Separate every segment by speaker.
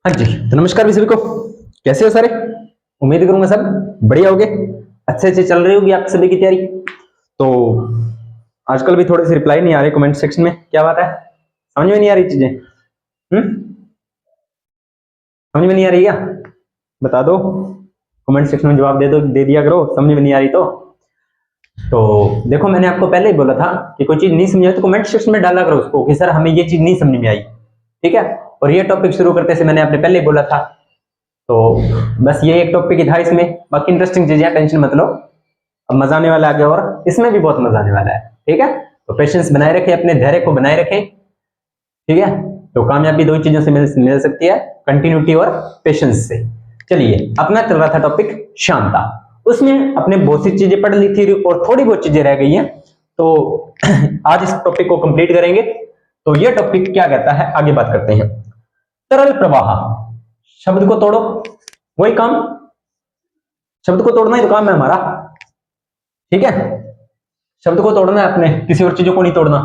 Speaker 1: हाँ जी, तो नमस्कार भी सभी को। कैसे हो सारे? उम्मीद करूंगा सब बढ़िया होगे, अच्छे से चल रही होगी आप सभी की तैयारी। तो आजकल भी थोड़े से रिप्लाई नहीं आ रहे कमेंट सेक्शन में, क्या बात है? समझ में नहीं आ रही चीजें? समझ में नहीं आ रही क्या? बता दो, कमेंट सेक्शन में जवाब दे दो, दे दिया करो समझ में नहीं आ रही तो देखो, मैंने आपको पहले ही बोला था कि कोई चीज नहीं समझ तो कमेंट सेक्शन में डाला करो उसको कि सर हमें ये चीज नहीं समझ में आई, ठीक है। और ये टॉपिक शुरू करते से मैंने आपने पहले ही बोला था, तो बस ये एक टॉपिक ही था इसमें, बाकी इंटरेस्टिंग चीजें टेंशन मत लो, अब मजा आने वाला है आगे और इसमें भी बहुत मजा आने वाला है, ठीक है। तो पेशेंस बनाए रखें, अपने धैर्य को बनाए रखें, ठीक है। तो कामयाबी दो ही चीजों से मिल सकती है, कंटिन्यूटी और पेशेंस से। चलिए, अपना चल रहा था टॉपिक शांता, उसमें अपने बहुत सी चीजें पढ़ ली थी और थोड़ी बहुत चीजें रह गई हैं, तो आज इस टॉपिक को कंप्लीट करेंगे। तो ये टॉपिक क्या कहता है, आगे बात करते हैं। तरल प्रवाह, शब्द को तोड़ो, वही काम, शब्द को तोड़ना ही तो काम है हमारा, ठीक है। शब्द को तोड़ना है अपने, किसी और चीजों को नहीं तोड़ना।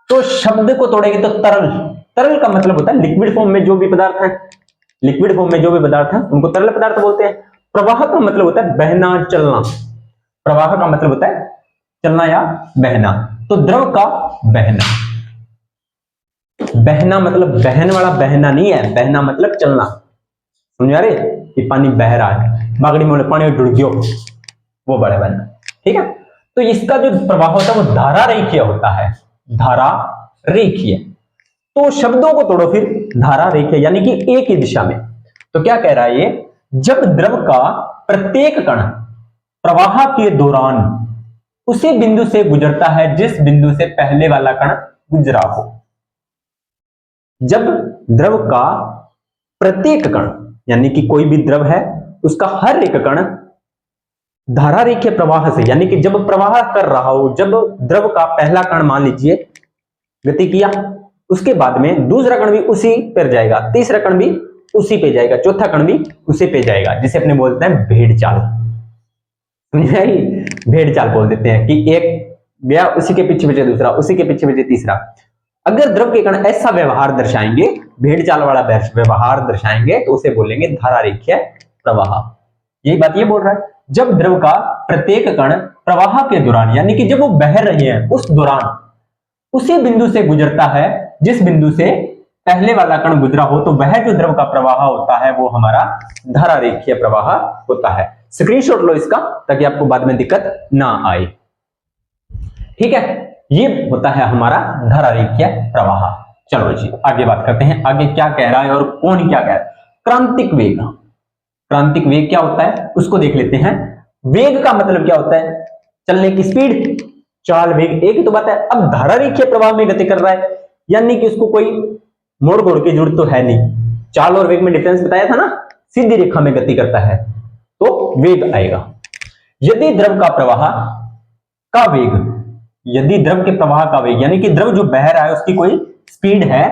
Speaker 1: तो शब्द को तोड़ेंगे तो तरल, तरल का मतलब होता है लिक्विड फॉर्म में जो भी पदार्थ है, लिक्विड फॉर्म में जो भी पदार्थ है उनको तरल पदार्थ बोलते हैं। प्रवाह का मतलब होता है बहना, चलना। प्रवाह का मतलब होता है चलना या बहना। तो द्रव का बहना, बहना मतलब बहन वाला बहना नहीं है, बहना मतलब चलना, समझ आ रहे कि पानी बह रहा है, बागड़ी में पानी डुड़ गयो, वो बड़ा बहना, ठीक है। तो इसका जो प्रवाह होता है वो धारा रेखीय होता है, धारा रेखीय। तो शब्दों को तोड़ो फिर, धारा रेखीय यानी कि एक ही दिशा में। तो क्या कह रहा है ये, जब द्रव का प्रत्येक कण प्रवाह के दौरान उसी बिंदु से गुजरता है जिस बिंदु से पहले वाला कण गुजरा हो। जब द्रव का प्रत्येक कण यानी कि कोई भी द्रव है उसका हर एक कण धारा रेखीय प्रवाह से, यानी कि जब प्रवाह कर रहा हो, जब द्रव का पहला कण मान लीजिए गति किया, उसके बाद में दूसरा कण भी उसी पर जाएगा, तीसरा कण भी उसी पे जाएगा, चौथा कण भी उसी पे जाएगा, जिसे अपने बोलते हैं भेड़ चाल। भेड़ चाल बोल देते हैं कि एक गया उसी के पीछे पीछे दूसरा, उसी के पीछे पीछे तीसरा। अगर द्रव के कण ऐसा व्यवहार दर्शाएंगे, भेड़ चाल वाला व्यवहार दर्शाएंगे, तो उसे बोलेंगे धारा रेखीय प्रवाह। यही बात ये बोल रहा है, जब द्रव का प्रत्येक कण प्रवाह के दौरान यानी कि जब वो बह रहे हैं उस दौरान उसी बिंदु से गुजरता है जिस बिंदु से पहले वाला कण गुजरा हो, तो वह जो द्रव का प्रवाह होता है वो हमारा धारा रेखीय प्रवाह होता है। स्क्रीनशॉट लो इसका ताकि आपको बाद में दिक्कत ना आए, ठीक है। ये होता है हमारा धारा रेखीय प्रवाह। चलो जी आगे बात करते हैं, आगे क्या कह रहा है और कौन क्या कह रहा है। क्रांतिक वेग, क्रांतिक वेग क्या होता है उसको देख लेते हैं। वेग का मतलब क्या होता है, चलने की स्पीड, चाल वेग एक ही तो बात है। अब धारा रेखीय प्रवाह में गति कर रहा है यानी कि उसको कोई मोड़ घोड़ की जरूरत तो है नहीं, चाल और वेग में डिफरेंस बताया था ना, सीधी रेखा में गति करता है तो वेग आएगा। यदि द्रव का प्रवाह का वेग, यदि द्रव के प्रवाह का वेग यानी कि द्रव जो बह रहा है उसकी कोई स्पीड है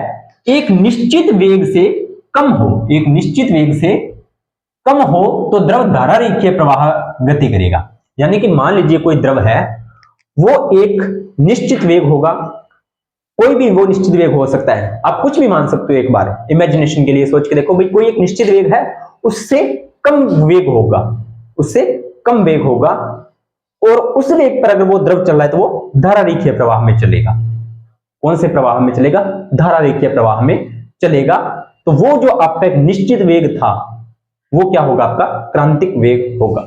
Speaker 1: एक निश्चित वेग से कम हो, एक निश्चित वेग से कम हो, तो द्रव धारा रेखीय प्रवाह गति करेगा। यानी कि मान लीजिए कोई द्रव है वो एक निश्चित वेग होगा, कोई भी वो निश्चित वेग हो सकता है, आप कुछ भी मान सकते हो, एक बार इमेजिनेशन के लिए सोच के देखो भाई, कोई एक निश्चित वेग है उससे कम वेग होगा, उससे कम वेग होगा, और उस वेग पर अगर वो द्रव चल रहा है तो वो धारा रेखीय प्रवाह में चलेगा। कौन से प्रवाह में चलेगा, धारा रेखीय प्रवाह में चलेगा। तो वो जो आपका एक निश्चित वेग था वो क्या होगा, आपका क्रांतिक वेग होगा।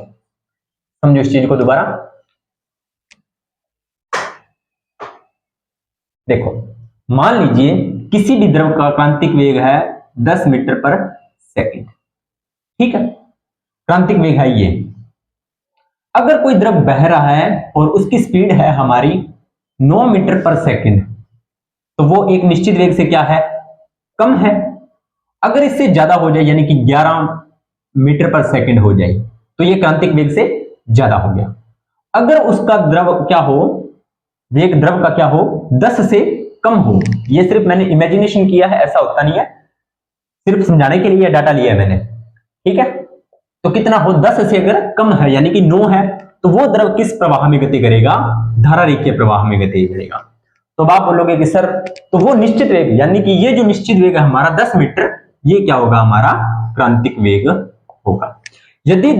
Speaker 1: समझो इस चीज को दोबारा देखो, मान लीजिए किसी भी द्रव का क्रांतिक वेग है 10 मीटर पर सेकंड, ठीक है, क्रांतिक वेग है ये। अगर कोई द्रव बह रहा है और उसकी स्पीड है हमारी 9 मीटर पर सेकंड, तो वो एक निश्चित वेग से क्या है, कम है। अगर इससे ज्यादा हो जाए यानी कि 11 मीटर पर सेकंड हो जाए तो ये क्रांतिक वेग से ज्यादा हो गया। अगर उसका द्रव क्या हो, वेग द्रव का क्या हो, 10 से कम हो, ये सिर्फ मैंने इमेजिनेशन किया है, ऐसा होता नहीं है, सिर्फ समझाने के लिए डाटा लिया है मैंने, ठीक है। तो कितना हो, 10 से अगर कम है यानी कि 9 है, तो वो द्रव किस प्रवाह में गति करेगा, धारा रेखीय प्रवाह में गति करेगा। तो आप बोलोगे कि सर तो वो निश्चित वेग, यानी कि ये जो निश्चित वेग है हमारा 10 मीटर, ये क्या होगा, हमारा क्रांतिक वेग होगा। यदि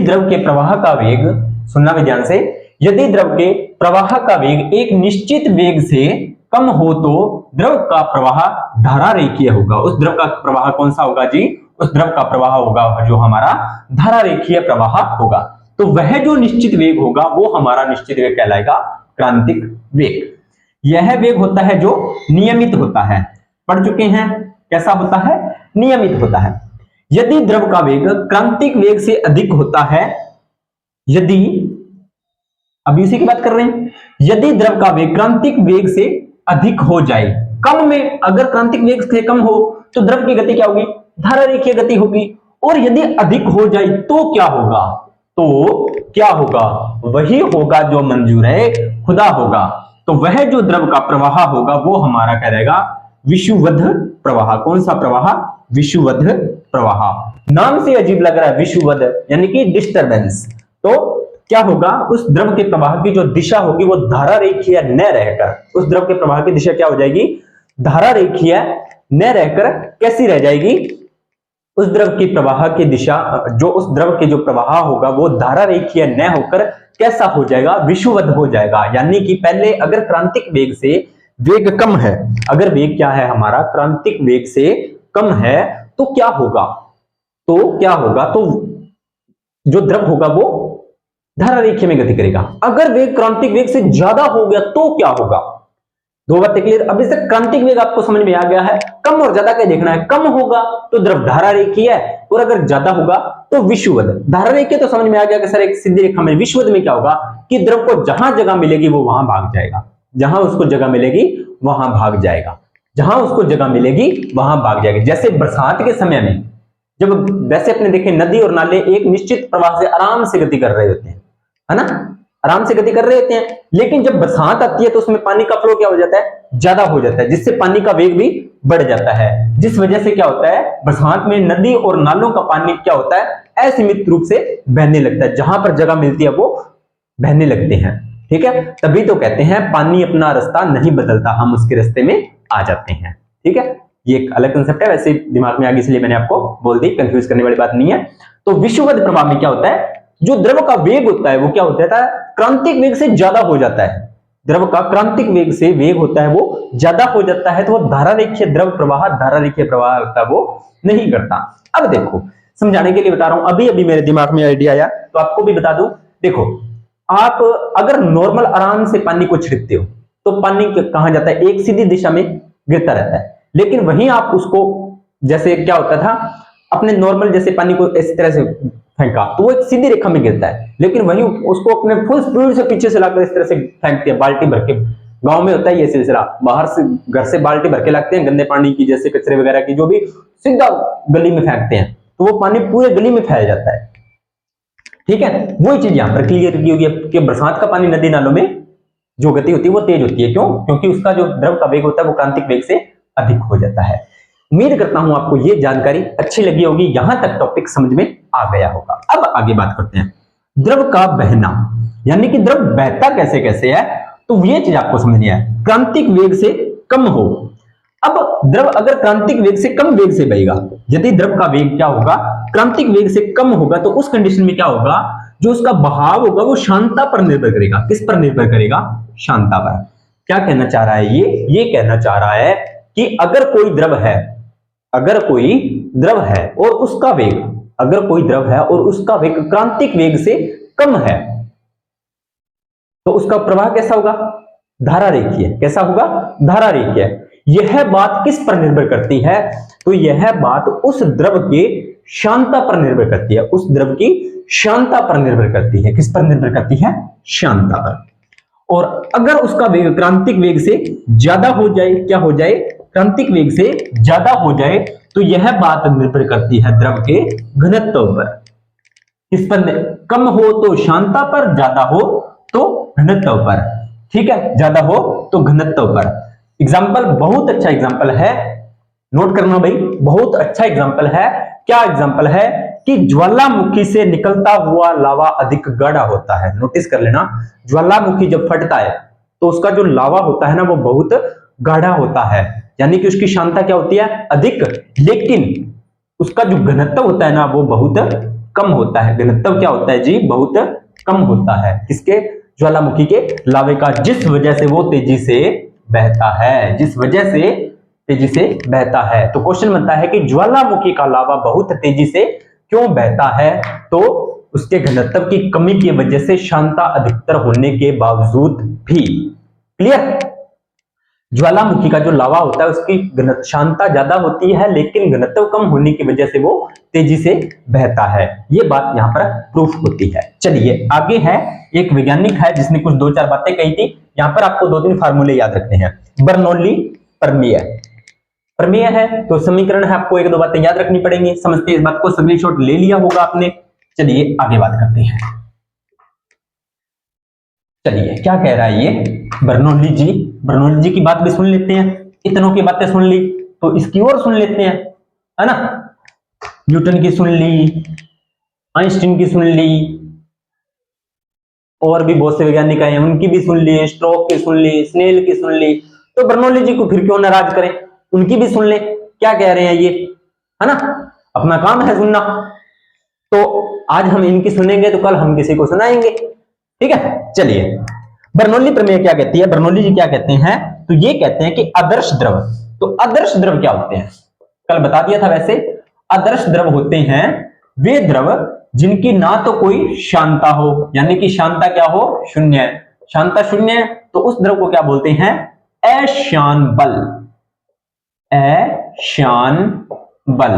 Speaker 1: द्रव के प्रवाह का वेग, सुनना भी ध्यान से, यदि द्रव के प्रवाह का वेग एक निश्चित वेग से कम हो तो द्रव का प्रवाह धारा रेखीय होगा। उस द्रव का प्रवाह कौन सा होगा जी, उस द्रव का प्रवाह होगा जो हमारा धारा रेखीय प्रवाह होगा। तो वह जो निश्चित वेग होगा वो हमारा निश्चित वेग कहलाएगा, क्रांतिक वेग। यह वेग होता है जो नियमित होता है, पढ़ चुके हैं कैसा होता है, नियमित होता है। यदि द्रव का वेग क्रांतिक वेग से अधिक होता है, यदि, अभी इसी की बात कर रहे हैं, यदि द्रव का वेग क्रांतिक वेग से अधिक हो जाए, कम में, अगर क्रांतिक वेग से कम हो तो द्रव की गति क्या होगी, धारा रेखीय गति होगी। और यदि अधिक हो जाए तो क्या होगा, तो क्या होगा, वही होगा जो मंजूर है खुदा होगा। तो वह जो द्रव का प्रवाह होगा वो हमारा कहलाएगा विषुवद्ध प्रवाह। कौन सा प्रवाह, विषुवद्ध प्रवाह। नाम से अजीब लग रहा है विषुवद्ध, यानी कि डिस्टरबेंस। तो क्या होगा, उस द्रव के प्रवाह की जो दिशा होगी वो धारा रेखीय न रहकर, उस द्रव के प्रवाह की दिशा क्या हो जाएगी, धारा रेखीय न रहकर कैसी रह जाएगी, उस द्रव की प्रवाह की दिशा, जो उस द्रव के जो प्रवाह होगा वो धारा रेखीय न होकर कैसा हो जाएगा, विषुवद्ध हो जाएगा। यानी कि पहले अगर क्रांतिक वेग से वेग कम है, अगर वेग क्या है हमारा, क्रांतिक वेग से कम है, तो क्या होगा, तो जो द्रव होगा वो धारा रेखीय में गति करेगा। अगर वेग क्रांतिक वेग से ज्यादा हो गया तो क्या होगा, दो बातें क्लियर। अभी तक क्रांतिक वेग आपको समझ में आ गया है, कम और ज्यादा क्या देखना है, कम होगा तो द्रव धारा रेखीय है, और अगर ज्यादा होगा तो विषुवद्ध। धारा रेखीय तो समझ में आ गया कि सर एक सीधी रेखा में, विषुवद्ध में क्या होगा कि द्रव को जहां जगह मिलेगी वो वहां भाग जाएगा, जहां उसको जगह मिलेगी वहां भाग जाएगा, जहां उसको जगह मिलेगी वहां भाग जाएगा। जैसे बरसात के समय में जब, वैसे अपने देखें नदी और नाले एक निश्चित प्रवाह से आराम से गति कर रहे होते हैं, है ना, आराम से गति कर रहे होते हैं, लेकिन जब बरसात आती है तो उसमें पानी का फ्लो क्या हो जाता है, ज्यादा हो जाता है, जिससे पानी का वेग भी बढ़ जाता है, जिस वजह से क्या होता है, बरसात में नदी और नालों का पानी क्या होता है, असीमित रूप से बहने लगता है, जहां पर जगह मिलती है वो बहने लगते हैं। ठीक है, तभी तो कहते हैं पानी अपना रास्ता नहीं बदलता, हम उसके रास्ते में आ जाते हैं। ठीक है, ये एक अलग कंसेप्ट है, वैसे दिमाग में आ गई इसलिए मैंने आपको बोल दी, कंफ्यूज करने वाली बात नहीं है। तो विषुवद्ध प्रवाह में क्या होता है, जो द्रव का वेग होता है वो क्या होता है, क्रांतिक वेग से ज्यादा हो जाता है, द्रव का क्रांतिक वेग से वेग होता है वो ज्यादा हो जाता है, तो वो धारा रेखीय द्रव प्रवाह, धारा रेखीय प्रवाह होता है वो नहीं करता। अब देखो समझाने के लिए बता रहा हूं, अभी अभी मेरे दिमाग में आइडिया आया तो आपको भी बता दूं। देखो आप अगर नॉर्मल आराम से पानी को छिड़कते हो तो पानी कहां जाता है, एक सीधी दिशा में गिरता रहता है, लेकिन वहीं आप उसको, जैसे क्या होता था, अपने नॉर्मल जैसे पानी को इस तरह से फेंका तो वो एक सीधी रेखा में गिरता है, लेकिन वहीं उसको अपने फुल स्पीड से पीछे से लाकर इस तरह से फेंकते हैं, बाल्टी भर के। गांव में होता है ये सिलसिला, बाहर से घर से बाल्टी भर के लाते हैं गंदे पानी की, जैसे कचरे वगैरह की, जो भी सीधा गली में फेंकते हैं, तो वो पानी पूरे गली में फैल जाता है। ठीक है, वही चीज यहां पर क्लियर की होगी कि बरसात का पानी नदी नालों में जो गति होती है वो तेज होती है, क्यों, क्योंकि उसका जो द्रव का वेग होता है वो क्रांतिक वेग से अधिक हो जाता है। उम्मीद करता हूं आपको ये जानकारी अच्छी लगी होगी, यहां तक टॉपिक समझ में आ गया होगा। अब आगे बात करते हैं द्रव का बहना, यानी कि द्रव बहता कैसे कैसे है, तो ये चीज आपको समझनी है, क्रांतिक वेग से कम हो। अब द्रव अगर क्रांतिक वेग से कम वेग से बहेगा, यदि द्रव का वेग क्या होगा, क्रांतिक वेग से कम होगा, तो उस कंडीशन में क्या होगा, जो उसका बहाव होगा वो शांता पर निर्भर करेगा। किस पर निर्भर करेगा, शांता पर। क्या कहना चाह रहा है ये कहना चाह रहा है कि अगर कोई द्रव है, अगर कोई द्रव है और उसका वेग, अगर कोई द्रव है और उसका वेग क्रांतिक वेग से कम है, तो उसका प्रवाह कैसा होगा, धारा रेखीय। कैसा होगा, धारा रेखीय। यह बात किस पर निर्भर करती है, तो यह बात उस द्रव के शांता पर निर्भर करती है, उस द्रव की शांता पर निर्भर करती है। किस पर निर्भर करती है, शांता पर। और अगर उसका वेग क्रांतिक वेग से ज्यादा हो जाए, क्या हो जाए, क्रांतिक वेग से ज्यादा हो जाए, तो यह बात निर्भर करती है द्रव के घनत्व पर। इस पर कम हो तो शांता पर, ज्यादा हो तो घनत्व पर। ठीक है, ज्यादा हो तो घनत्व पर। एग्जाम्पल, बहुत अच्छा एग्जाम्पल है, नोट करना भाई, बहुत अच्छा एग्जाम्पल है। क्या एग्जाम्पल है कि ज्वालामुखी से निकलता हुआ लावा अधिक गाढ़ा होता है। नोटिस कर लेना, ज्वालामुखी जब फटता है तो उसका जो लावा होता है ना वो बहुत गाढ़ा होता है, यानी कि उसकी सांद्रता क्या होती है, अधिक, लेकिन उसका जो घनत्व होता है ना वो बहुत कम होता है। घनत्व क्या होता है जी, बहुत कम होता है। किसके, ज्वालामुखी के लावे का, जिस वजह से वो तेजी से बहता है, जिस वजह से तेजी से बहता है। तो क्वेश्चन बनता है कि ज्वालामुखी का लावा बहुत तेजी से क्यों बहता है, तो उसके घनत्व की कमी की वजह से सांद्रता अधिकतर होने के बावजूद भी। क्लियर, ज्वालामुखी का जो लावा होता है उसकी सांद्रता ज्यादा होती है, लेकिन घनत्व कम होने की वजह से वो तेजी से बहता है। ये बात यहाँ पर प्रूफ होती है। चलिए आगे है, एक वैज्ञानिक है जिसने कुछ 2-4 बातें कही थी। यहाँ पर आपको 2-3 फार्मूले याद रखने हैं। बर्नौली प्रमेय, प्रमेय है तो समीकरण है, आपको 1-2 बातें याद रखनी पड़ेंगी। समझते इस बात को, स्क्रीनशॉट ले लिया होगा आपने। चलिए आगे बात करते हैं। चलिए क्या कह रहा है ये बर्नौली जी, बर्नौली जी की बात भी सुन लेते हैं। इतनों की बातें सुन ली तो इसकी और सुन लेते हैं, है ना। न्यूटन की सुन ली, आइंस्टीन की सुन ली, और भी बहुत से वैज्ञानिक आए हैं उनकी भी सुन ली, स्ट्रोक की सुन ली, स्नेल की सुन ली। तो बर्नौली जी को फिर क्यों नाराज करें, उनकी भी सुन ले क्या कह रहे हैं ये, है ना। अपना काम है सुनना, तो आज हम इनकी सुनेंगे तो कल हम किसी को सुनाएंगे, ठीक है। चलिए बर्नौली प्रमेय क्या कहती है, बर्नौली जी क्या कहते हैं, तो ये कहते हैं कि आदर्श द्रव, तो आदर्श द्रव क्या होते हैं, कल बता दिया था। वैसे आदर्श द्रव होते हैं वे द्रव जिनकी ना तो कोई सांद्रता हो, यानी कि सांद्रता क्या हो, शून्य, सांद्रता शून्य, तो उस द्रव को क्या बोलते हैं, अशान बल, अशान बल,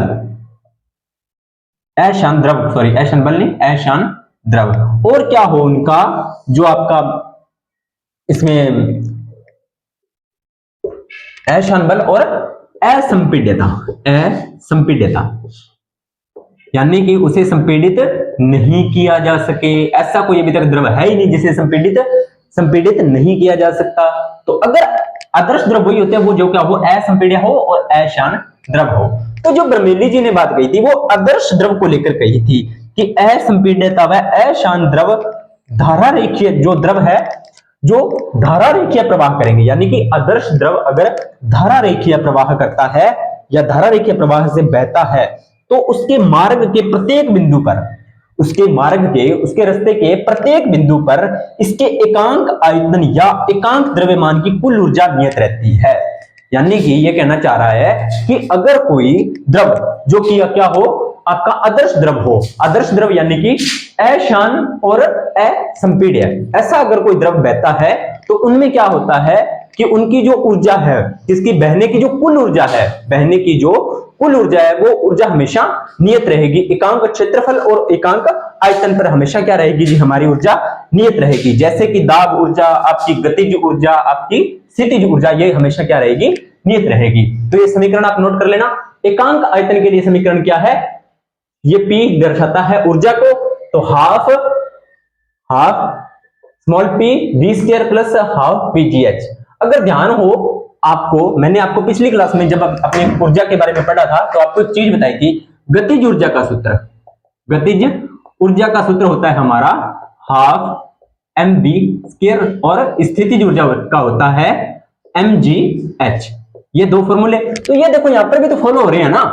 Speaker 1: अशान द्रव, सॉरी अशान बल नहीं, अशान द्रव। और क्या हो उनका, जो आपका इसमें अशान बल और असंपीड्यता, असंपीड्यता यानी कि उसे संपीड़ित नहीं किया जा सके। ऐसा कोई अभी तक द्रव है ही नहीं जिसे संपीड़ित नहीं किया जा सकता। तो अगर आदर्श द्रव वही होते हैं वो जो क्या हो, असंपीड्य हो और अशान द्रव हो। तो जो बर्नौली जी ने बात कही थी वो आदर्श द्रव को लेकर कही थी कि असंपीड्यता व अशान द्रव धारा रेखीय जो द्रव है, जो धारा रेखीय प्रवाह करेंगे, यानी कि आदर्श द्रव अगर धारा रेखीय प्रवाह करता है या धारा रेखीय प्रवाह से बहता है, तो उसके मार्ग के प्रत्येक बिंदु पर, उसके मार्ग के, उसके रास्ते के प्रत्येक बिंदु पर इसके एकांक आयतन या एकांक द्रव्यमान की कुल ऊर्जा नियत रहती है। यानी कि ये कहना चाह रहा है कि अगर कोई द्रव जो कि क्या हो, आपका आदर्श द्रव हो, आदर्श द्रव यानी कि अशान और असंपीड्य, ऐसा अगर कोई द्रव बहता है तो उनमें क्या होता है कि उनकी जो ऊर्जा है, जिसकी बहने की जो कुल ऊर्जा है, बहने की जो कुल ऊर्जा है वो ऊर्जा हमेशा नियत रहेगी, एकांक क्षेत्रफल और एकांक आयतन पर हमेशा क्या रहेगी जी, हमारी ऊर्जा नियत रहेगी। जैसे कि दाब ऊर्जा, आपकी गतिज ऊर्जा, आपकी स्थितिज ऊर्जा, ये हमेशा क्या रहेगी, नियत रहेगी। तो ये समीकरण आप नोट कर लेना। एकांक आयतन के लिए समीकरण क्या है, ये P दर्शाता है ऊर्जा को, तो half small p v square plus half pgh। अगर ध्यान हो आपको, मैंने आपको पिछली क्लास में जब अपनी ऊर्जा के बारे में पढ़ा था तो आपको एक चीज बताई थी, गतिज ऊर्जा का सूत्र, गतिज ऊर्जा का सूत्र होता है हमारा हाफ mv स्क्वायर और स्थितिज ऊर्जा का होता है mgh। ये दो फॉर्मूले, तो ये देखो यहां पर भी तो फॉलो हो रहे हैं ना,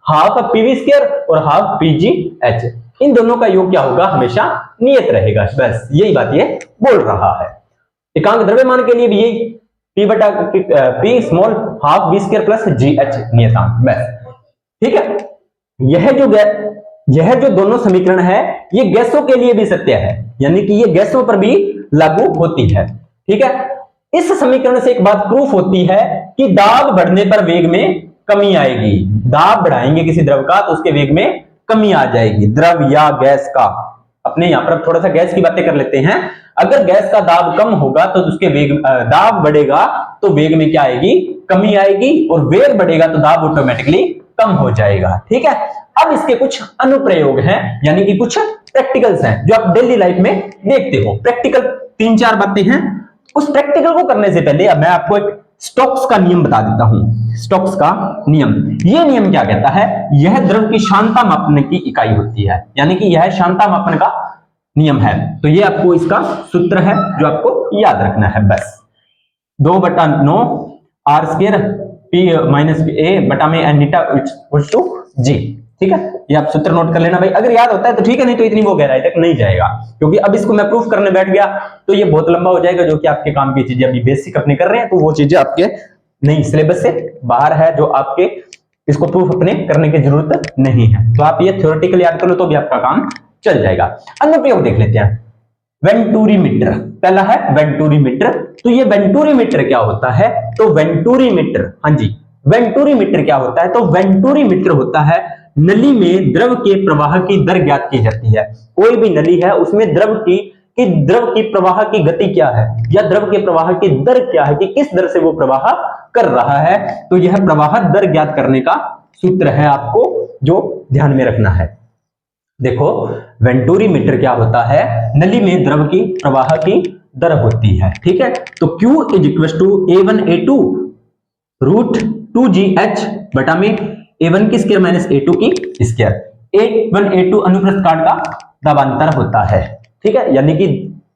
Speaker 1: हाफ pv स्क्वायर और हाफ pgh, इन दोनों का योग क्या होगा, हमेशा नियत रहेगा। बस यही बात ये बोल रहा है। एकांक द्रव्यमान के लिए भी यही p बटा p small half v square plus gh नियतांक, बस ठीक है। यह जो दोनों समीकरण है ये गैसों के लिए भी सत्य है, यानी कि ये गैसों पर भी लागू होती है, ठीक है। इस समीकरण से एक बात प्रूफ होती है कि दाब बढ़ने पर वेग में कमी आएगी, दाब बढ़ाएंगे किसी द्रव का तो उसके वेग में कमी आ जाएगी, द्रव या गैस का। अपने यहां पर थोड़ा सा गैस की बातें कर लेते हैं। अगर गैस का दाब कम होगा तो उसके वेग, दाब बढ़ेगा तो वेग में क्या आएगी, कमी आएगी, और वेग बढ़ेगा तो दाब ऑटोमेटिकली कम हो जाएगा, ठीक है। अब इसके कुछ अनुप्रयोग हैं, यानी कि कुछ प्रैक्टिकल्स हैं जो आप डेली लाइफ में देखते हो। प्रैक्टिकल 3-4 बातें हैं। उस प्रैक्टिकल को करने से पहले अब मैं आपको एक स्टोक्स का नियम बता देता हूं। स्टोक्स का नियम, यह नियम क्या कहता है, यह द्रव की सांद्रता मापने की इकाई होती है, यानी कि यह सांद्रता मापन का नियम है। तो ये आपको इसका सूत्र है जो आपको याद रखना है, बस 2/9 आर स्क्वायर पी माइनस ए बटा में एन थीटा इक्वल्स टू जी। ठीक है, ये आप सूत्र नोट कर लेना भाई, अगर याद होता है तो ठीक है, नहीं तो इतनी वो गहराई तक नहीं जाएगा, क्योंकि अब इसको मैं प्रूफ करने बैठ गया तो ये बहुत लंबा हो जाएगा, जो कि आपके काम की चीजें अभी बेसिक अपने कर रहे हैं, तो वो चीजें आपके नहीं सिलेबस से बाहर है, जो आपके इसको प्रूफ अपने करने की जरूरत नहीं है। तो आप ये थ्योरेटिकली याद कर लो तो भी आपका काम चल जाएगा। अनुप्रयोग देख लेते हैं। वेंटूरीमीटर, पहला है वेंटूरीमीटर। तो ये वेंटूरीमीटर क्या होता है? तो वेंटूरीमीटर, हाँ जी, वेंटूरीमीटर क्या होता है? तो वेंटूरीमीटर होता है नली में द्रव के प्रवाह की दर ज्ञात की जाती है। कोई भी नली है उसमें द्रव की प्रवाह की गति क्या है, या द्रव के प्रवाह की दर क्या है, कि किस दर से वो प्रवाह कर रहा है। तो यह प्रवाह दर ज्ञात करने का सूत्र है आपको जो ध्यान में रखना है। देखो, वेंटूरीमीटर क्या होता है? नली में द्रव की प्रवाह की दर होती है। ठीक है, तो Q is equal to A1A2 root 2GH बटा में A1 की स्क्वायर माइनस A2 की स्क्वायर। A1 A2 अनुप्रस्थ काट का दाबांतर होता है। ठीक है, यानी कि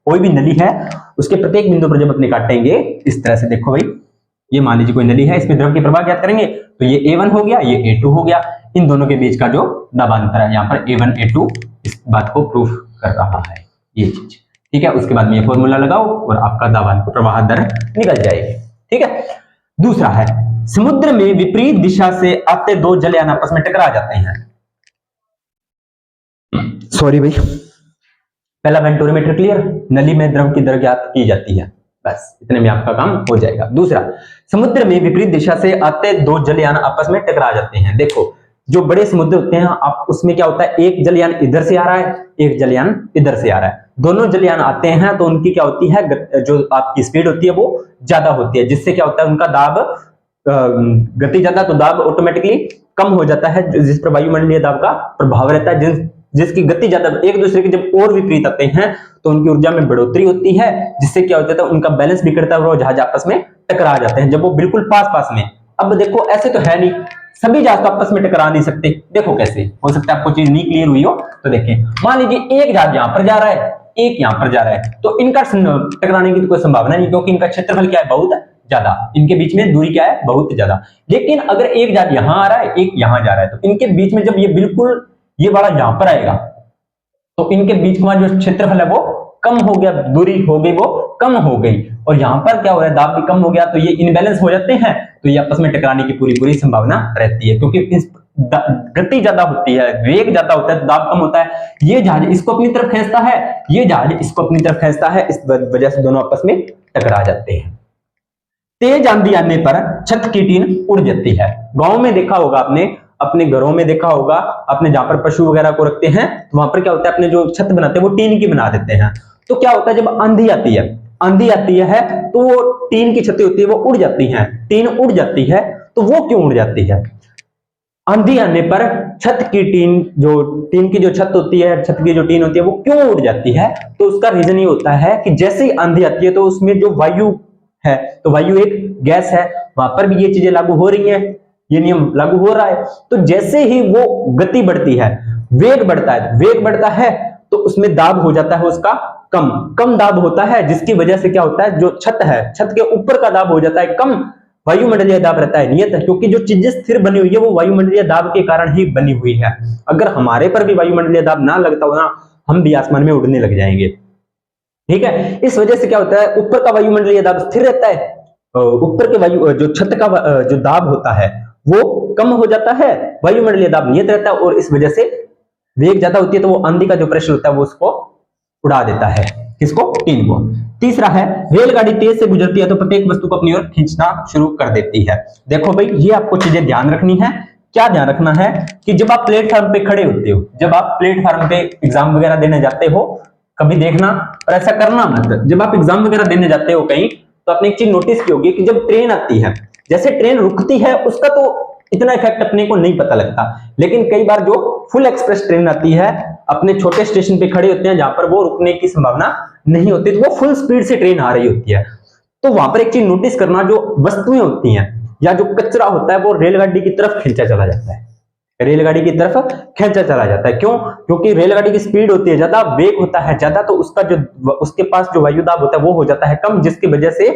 Speaker 1: कोई भी नली है उसके प्रत्येक बिंदु पर जब अपने काटेंगे इस तरह से, देखो भाई, ये मान लीजिए कोई नली है, इसमें द्रव की प्रवाह ज्ञात करेंगे तो ये A1 हो गया, ये A2 हो गया, इन दोनों के बीच का जो दाबांतर है, यहाँ पर A1 A2 इस बात को प्रूफ कर रहा है, ये चीज। ठीक है, उसके बाद में ये फॉर्मूला लगाओ और आपका दाबांतर प्रवाह दर निकल जाएगी। ठीक है, दूसरा है, समुद्र में विपरीत दिशा से आते दो जलयान आपस में टकरा जाते हैं। सॉरी भाई, पहला वेंटूरीमीटर क्लियर, नली में द्रव की दर ज्ञात की जाती है, बस इतने में आपका काम हो जाएगा। दूसरा, समुद्र में विपरीत दिशा से आते दो जलयान आपस में टकरा जाते हैं। देखो, जो बड़े समुद्र होते हैं आप उसमें क्या होता है, एक जलयान इधर से आ रहा है, एक जलयान इधर से आ रहा है, दोनों जलयान आते हैं तो उनकी क्या होती है, जो आपकी स्पीड होती है वो ज्यादा होती है, जिससे क्या होता है उनका दाब, गति ज्यादा तो दाब ऑटोमेटिकली कम हो जाता है, जिस पर वायुमंडलीय दाब का प्रभाव रहता है। जिसकी गति ज्यादा, एक दूसरे के जब और विपरीत आते हैं तो उनकी ऊर्जा में बढ़ोतरी होती है, जिससे क्या हो जाता है उनका बैलेंस बिगड़ता है और वो जहाज आपस में टकरा जाते हैं जब वो बिल्कुल पास पास में। अब देखो, ऐसे तो है नहीं, सभी जहाज तो आपस में टकरा नहीं सकते। देखो कैसे हो सकता है, आपको चीज नहीं क्लियर हुई हो तो देखें। मान लीजिए एक जहाज यहां पर जा रहा है, एक यहां पर जा रहा है, तो इनका टकराने की तो कोई संभावना नहीं, क्योंकि इनका क्षेत्रफल क्या है, बहुत ज्यादा, इनके बीच में दूरी क्या है, बहुत ज्यादा। लेकिन अगर एक जहाज यहां आ रहा है, एक यहां जा रहा है, तो इनके बीच में जब ये बिल्कुल ये वाला यहां पर आएगा तो इनके बीच का जो क्षेत्रफल है वो कम हो गया, दूरी हो गई वो कम हो गई, और यहां पर क्या हो रहा है, दाब भी कम हो गया, तो ये इनबैलेंस हो जाते हैं, तो ये आपस में टकराने की पूरी संभावना रहती है, क्योंकि गति ज्यादा होती है, वेग ज्यादा होता है, दाब कम होता है। ये जहाज इसको अपनी तरफ खींचता है, ये जहाज इसको अपनी तरफ खींचता है, इस वजह से दोनों आपस में टकरा जाते हैं। तेज आंधी आने पर छत की टीन उड़ जाती है। गांव में देखा होगा आपने, अपने घरों में देखा होगा, अपने जहां पर पशु वगैरह को रखते हैं तो वहां पर क्या होता है, अपने जो छत बनाते हैं वो टीन की बना देते हैं। तो क्या होता है, जब आंधी आती है तो वो टीन की छतें होती है वो उड़ जाती हैं, टीन उड़ जाती है। तो वो क्यों उड़ जाती है? आंधी आने पर छत की टीन, जो टीन की जो छत होती है, छत की जो टीन होती है वो क्यों उड़ जाती है? तो उसका रीजन ये होता है कि जैसे ही आंधी आती है तो उसमें जो वायु है, तो वायु एक गैस है, वहां पर भी ये चीजें लागू हो रही हैं, ये नियम लागू हो रहा है। तो जैसे ही वो गति बढ़ती है, वेग बढ़ता है तो उसमें दाब हो जाता है उसका कम दाब होता है, जिसकी वजह से क्या होता है, जो छत है, छत के ऊपर का दाब हो जाता है कम, वायुमंडलीय दाब रहता है नियत, क्योंकि जो चीजें स्थिर बनी हुई है वो वायुमंडलीय दाब के कारण ही बनी हुई है। अगर हमारे पर भी वायुमंडलीय दाब ना लगता हो ना, हम भी आसमान में उड़ने लग जाएंगे। ठीक है, इस वजह से क्या होता है, ऊपर का वायुमंडलीय दाब स्थिर रहता है, ऊपर के वायु जो छत का जो दाब होता है वो कम हो जाता है, वायुमंडलीय दाब नियत रहता है, और इस वजह से वेग ज्यादा होती है तो वो आंधी का जो प्रेशर होता है वो उसको उड़ा देता है, किसको, टीन को। तीसरा है, रेलगाड़ी तेज से गुजरती है तो प्रत्येक वस्तु को अपनी ओर खींचना शुरू कर देती है। देखो भाई, ये आपको चीजें ध्यान रखनी है। क्या ध्यान रखना है कि जब आप प्लेटफॉर्म पे खड़े होते हो, जब आप प्लेटफॉर्म पे एग्जाम वगैरह देने जाते हो, कभी देखना और ऐसा करना मत, जब आप एग्जाम वगैरह देने जाते हो कहीं, तो आपने एक चीज नोटिस की होगी कि जब ट्रेन आती है, जैसे ट्रेन रुकती है उसका तो इतना इफेक्ट अपने को नहीं पता लगता, लेकिन कई बार जो फुल एक्सप्रेस ट्रेन आती है, अपने छोटे स्टेशन पे खड़े होते हैं जहां पर वो रुकने की संभावना नहीं होती, तो वो फुल स्पीड से ट्रेन आ रही होती है, तो वहां पर एक चीज नोटिस करना, जो वस्तुएं होती हैं या जो कचरा होता है वो रेलगाड़ी की तरफ खींचा चला जाता है, रेलगाड़ी की तरफ खींचा चला जाता है। क्यों? क्योंकि रेलगाड़ी की स्पीड होती है ज्यादा, वेग होता है ज्यादा, तो उसका जो उसके पास जो वायुदाब होता है वो हो जाता है कम, जिसकी वजह से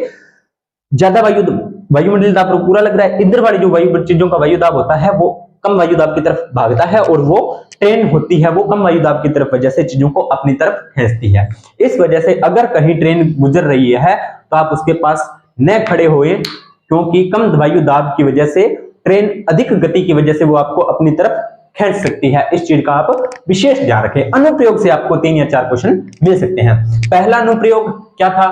Speaker 1: ज्यादा वायुमंडलीय दाब पूरा लग रहा है, इधर वाली जो वायु चीजों का वायु दाब होता है वो कम वायु दाब की तरफ भागता है, और वो ट्रेन होती है वो कम वायु दाब की तरफ वजह से चीजों को अपनी तरफ खींचती है। इस वजह से अगर कहीं ट्रेन गुजर रही है तो आप उसके पास न खड़े होए, क्योंकि कम वायु दाब की वजह से ट्रेन अधिक गति की वजह से वो आपको अपनी तरफ खींच सकती है। इस चीज का आप विशेष ध्यान रखें। अनुप्रयोग से आपको 3 या 4 क्वेश्चन मिल सकते हैं। पहला अनुप्रयोग क्या था?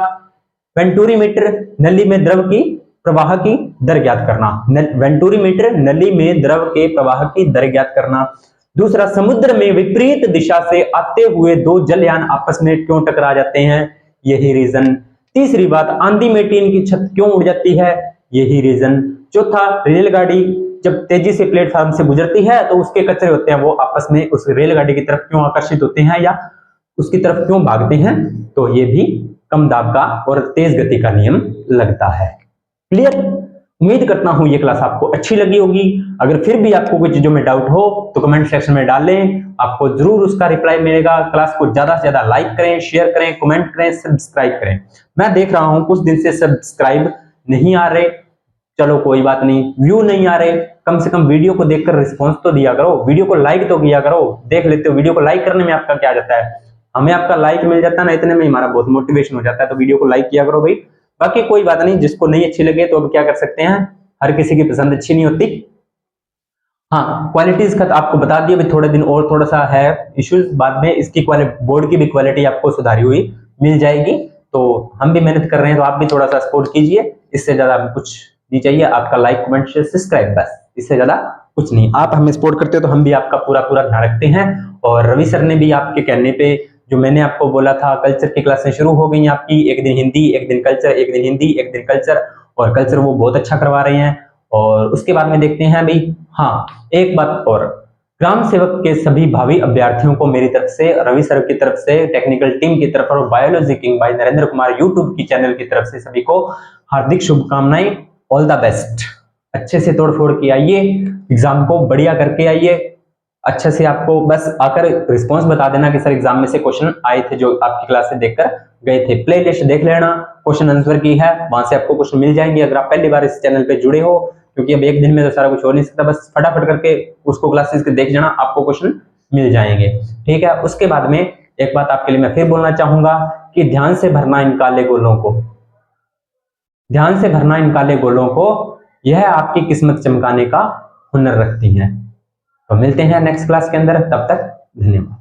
Speaker 1: वेंटूरीमीटर, नली में द्रव की प्रवाह की दर ज्ञात करना। वेंटूरीमीटर, नली में द्रव के प्रवाह की दर ज्ञात करना। दूसरा, समुद्र में विपरीत दिशा से आते हुए 2 जलयान आपस में क्यों टकरा जाते हैं? यही रीजन। तीसरी बात, आंधी में टीन की छत क्यों उड़ जाती है? यही रीजन। चौथा, रेलगाड़ी जब तेजी से प्लेटफॉर्म से गुजरती है तो उसके कचरे होते हैं वो आपस में उस रेलगाड़ी की तरफ क्यों आकर्षित होते हैं या उसकी तरफ क्यों भागते हैं? तो ये भी कम दाब का और तेज गति का नियम लगता है। क्लियर? उम्मीद करता हूं ये क्लास आपको अच्छी लगी होगी। अगर फिर भी आपको कोई चीजों में डाउट हो तो कमेंट सेक्शन में डाल लें, आपको जरूर उसका रिप्लाई मिलेगा। क्लास को ज्यादा से ज्यादा लाइक करें, शेयर करें, कमेंट करें, सब्सक्राइब करें। मैं देख रहा हूं कुछ दिन से सब्सक्राइब नहीं आ रहे, चलो कोई बात नहीं, व्यू नहीं आ रहे, कम से कम वीडियो को देखकर रिस्पॉन्स तो दिया करो, वीडियो को लाइक तो किया करो। देख लेते हो वीडियो को लाइक करने में आपका क्या जाता है, हमें आपका लाइक मिल जाता है ना, इतने में हमारा बहुत मोटिवेशन हो जाता है। तो वीडियो को लाइक किया करो भाई। बाकी कोई बात नहीं, जिसको नहीं अच्छी लगे तो अब क्या कर सकते हैं, हर किसी की पसंद अच्छी नहीं होती। हाँ, क्वालिटीज का आपको बता दिया, अभी थोड़े दिन और थोड़ा सा है इश्यूज, बाद में इसकी बोर्ड की भी क्वालिटी आपको सुधारी हुई मिल जाएगी। तो हम भी मेहनत कर रहे हैं, तो आप भी थोड़ा सा सपोर्ट कीजिए। इससे ज्यादा कुछ नहीं चाहिए, आपका लाइक कमेंट शेयर सब्सक्राइब, बस इससे ज्यादा कुछ नहीं। आप हमें सपोर्ट करते हो तो हम भी आपका पूरा पूरा ध्यान रखते हैं। और रवि सर ने भी आपके कहने पे, जो मैंने आपको बोला था, कल्चर की क्लासें शुरू हो गई आपकी, एक दिन हिंदी, एक दिन कल्चर, एक दिन हिंदी, एक दिन कल्चर, और कल्चर वो बहुत अच्छा करवा रहे हैं। और उसके बाद में देखते हैं भाई। हाँ, एक बात और, ग्राम सेवक के सभी भावी अभ्यर्थियों को मेरी तरफ से, रवि सर की तरफ से, टेक्निकल टीम की तरफ और biology king bye Narendra Kumar YouTube की चैनल की तरफ से सभी को हार्दिक शुभकामनाएं। All the best. अच्छे से तोड़ फोड़ के आइए, एग्जाम को बढ़िया करके आइए। अच्छे से आपको बस आकर रिस्पांस बता देना कि सर एग्जाम में से क्वेश्चन आए थे जो आपकी क्लास से देखकर गए थे। प्लेलिस्ट देख लेना, क्वेश्चन आंसर की है, वहां से आपको क्वेश्चन मिल जाएंगे। अगर आप पहली बार इस चैनल पे जुड़े हो, क्योंकि अब एक दिन में तो सारा कुछ हो नहीं सकता, बस फटाफट करके उसको क्लासेस के देख जाना, आपको क्वेश्चन मिल जाएंगे। ठीक है? उसके बाद में एक बात आपके लिए मैं फिर बोलना चाहूंगा कि ध्यान से भरना इन काले गोलों को, ध्यान से भरना इन काले गोलों को, यह आपकी किस्मत चमकाने का हुनर रखती हैं। तो मिलते हैं नेक्स्ट क्लास के अंदर, तब तक धन्यवाद।